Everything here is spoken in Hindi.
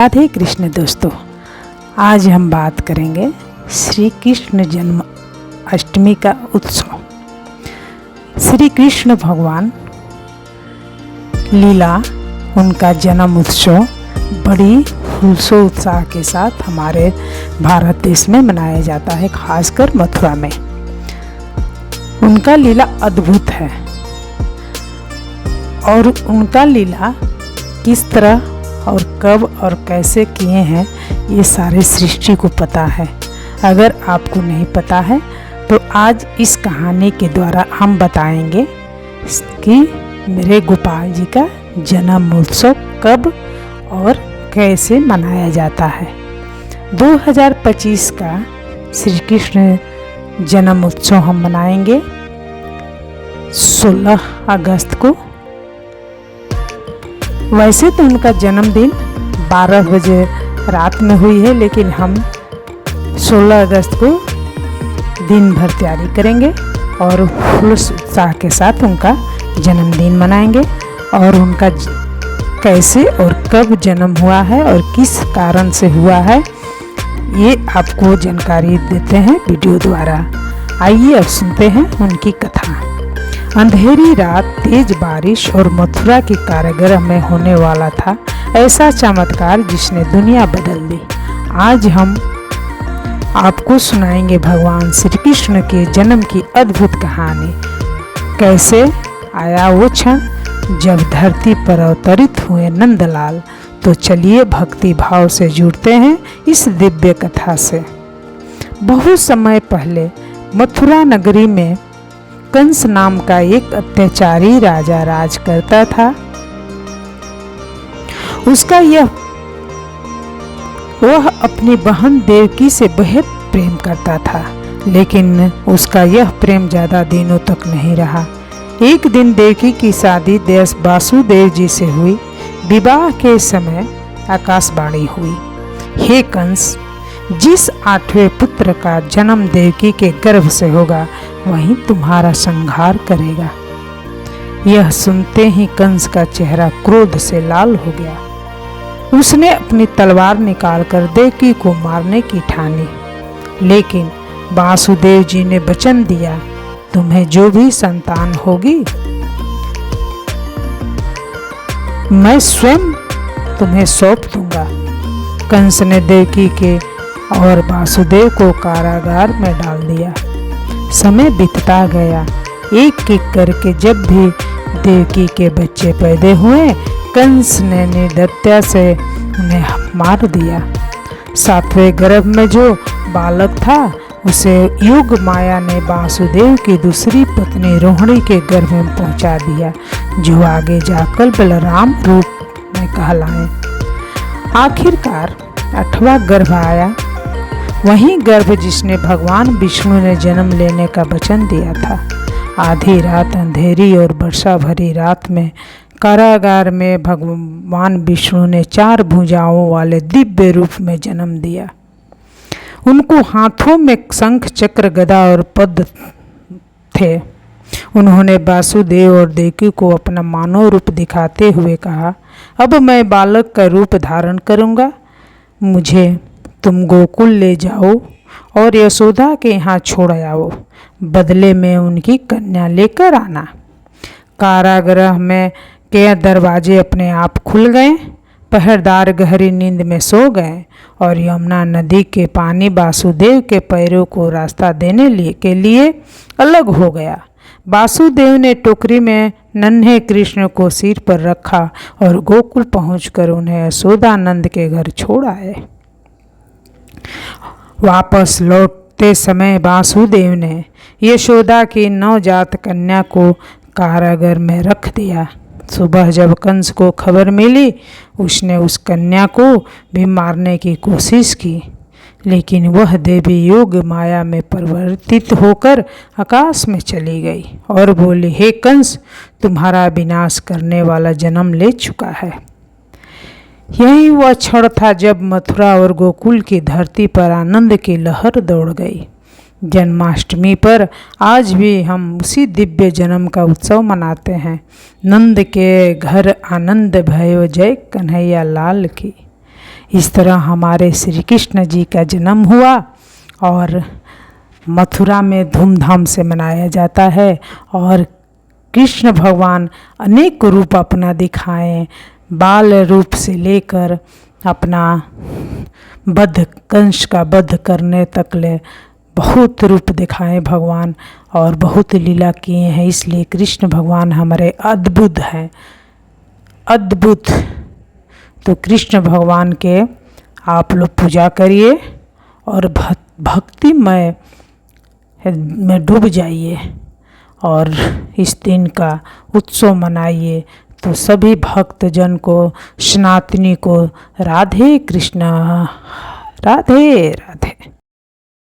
राधे कृष्ण दोस्तों, आज हम बात करेंगे श्री कृष्ण जन्म अष्टमी का उत्सव। श्री कृष्ण भगवान लीला, उनका जन्म उत्सव बड़ी हर्षोत्साह के साथ हमारे भारत देश में मनाया जाता है, खासकर मथुरा में। उनका लीला अद्भुत है और उनका लीला किस तरह और कब और कैसे किए हैं ये सारे सृष्टि को पता है। अगर आपको नहीं पता है तो आज इस कहानी के द्वारा हम बताएंगे कि मेरे गोपाल जी का जन्म उत्सव कब और कैसे मनाया जाता है। 2025 का श्री कृष्ण जन्म उत्सव हम मनाएंगे 16 अगस्त को। वैसे तो उनका जन्मदिन 12 बजे रात में हुई है, लेकिन हम 16 अगस्त को दिन भर तैयारी करेंगे और फुल उत्साह के साथ उनका जन्मदिन मनाएंगे। और उनका कैसे और कब जन्म हुआ है और किस कारण से हुआ है ये आपको जानकारी देते हैं वीडियो द्वारा। आइए अब सुनते हैं उनकी कथा। अंधेरी रात, तेज बारिश और मथुरा के कारागृह में होने वाला था ऐसा चमत्कार जिसने दुनिया बदल दी। आज हम आपको सुनाएंगे भगवान श्री कृष्ण के जन्म की अद्भुत कहानी। कैसे आया वो क्षण जब धरती पर अवतरित हुए नंदलाल। तो चलिए भक्ति भाव से जुड़ते हैं इस दिव्य कथा से। बहुत समय पहले मथुरा नगरी में कंस नाम का एक अत्याचारी राजा राज करता था। वह अपनी बहन देवकी से बेहद प्रेम करता था, लेकिन उसका यह प्रेम ज्यादा दिनों तक नहीं रहा। एक दिन देवकी की शादी देव वासुदेव जी से हुई। विवाह के समय आकाशवाणी हुई, हे कंस, जिस 8वें पुत्र का जन्म देवकी के गर्भ से होगा वही तुम्हारा संहार करेगा। यह सुनते ही कंस का चेहरा क्रोध से लाल हो गया। उसने अपनी तलवार निकालकर देवकी को मारने की ठानी, लेकिन वासुदेव जी ने वचन दिया, तुम्हें जो भी संतान होगी मैं स्वयं तुम्हें सौंप दूंगा। कंस ने देवकी के और वासुदेव को कारागार में डाल दिया। समय बीतता गया। एक एक करके जब भी देवकी के बच्चे पैदा हुए, कंस ने निर्दयता से उन्हें मार दिया। 7वें गर्भ में जो बालक था उसे युग माया ने वासुदेव की दूसरी पत्नी रोहिणी के गर्भ में पहुंचा दिया, जो आगे जाकर बलराम रूप में कहलाए। आखिरकार 8वां गर्भ आया, वही गर्भ जिसने भगवान विष्णु ने जन्म लेने का वचन दिया था। आधी रात, अंधेरी और वर्षा भरी रात में कारागार में भगवान विष्णु ने 4 भुजाओं वाले दिव्य रूप में जन्म दिया। उनको हाथों में शंख, चक्र, गदा और पद्म थे। उन्होंने वासुदेव और देवकी को अपना मानव रूप दिखाते हुए कहा, अब मैं बालक का रूप धारण करूंगा। मुझे तुम गोकुल ले जाओ और यशोदा के यहाँ छोड़ आओ। बदले में उनकी कन्या लेकर आना। कारागृह में के दरवाजे अपने आप खुल गए। पहरेदार गहरी नींद में सो गए और यमुना नदी के पानी वासुदेव के पैरों को रास्ता देने के लिए अलग हो गया। वासुदेव ने टोकरी में नन्हे कृष्ण को सिर पर रखा और गोकुल पहुंचकर उन्हें यशोदानंद के घर छोड़ आए। वापस लौटते समय वासुदेव ने यशोदा की नवजात कन्या को कारागार में रख दिया। सुबह जब कंस को खबर मिली, उसने उस कन्या को भी मारने की कोशिश की, लेकिन वह देवी योग माया में परिवर्तित होकर आकाश में चली गई और बोली, हे कंस, तुम्हारा विनाश करने वाला जन्म ले चुका है। यही वह क्षण था जब मथुरा और गोकुल की धरती पर आनंद की लहर दौड़ गई। जन्माष्टमी पर आज भी हम उसी दिव्य जन्म का उत्सव मनाते हैं। नंद के घर आनंद भयो, जय कन्हैया लाल की। इस तरह हमारे श्री कृष्ण जी का जन्म हुआ और मथुरा में धूमधाम से मनाया जाता है। और कृष्ण भगवान अनेक रूप अपना दिखाएं, बाल रूप से लेकर अपना वध, कंस का वध करने तक ले बहुत रूप दिखाए भगवान और बहुत लीला किए हैं। इसलिए कृष्ण भगवान हमारे अद्भुत हैं, अद्भुत। तो कृष्ण भगवान के आप लोग पूजा करिए और भक्तिमय में डूब जाइए और इस दिन का उत्सव मनाइए। तो सभी भक्तजन को, सनातनी को राधे कृष्णा, राधे राधे।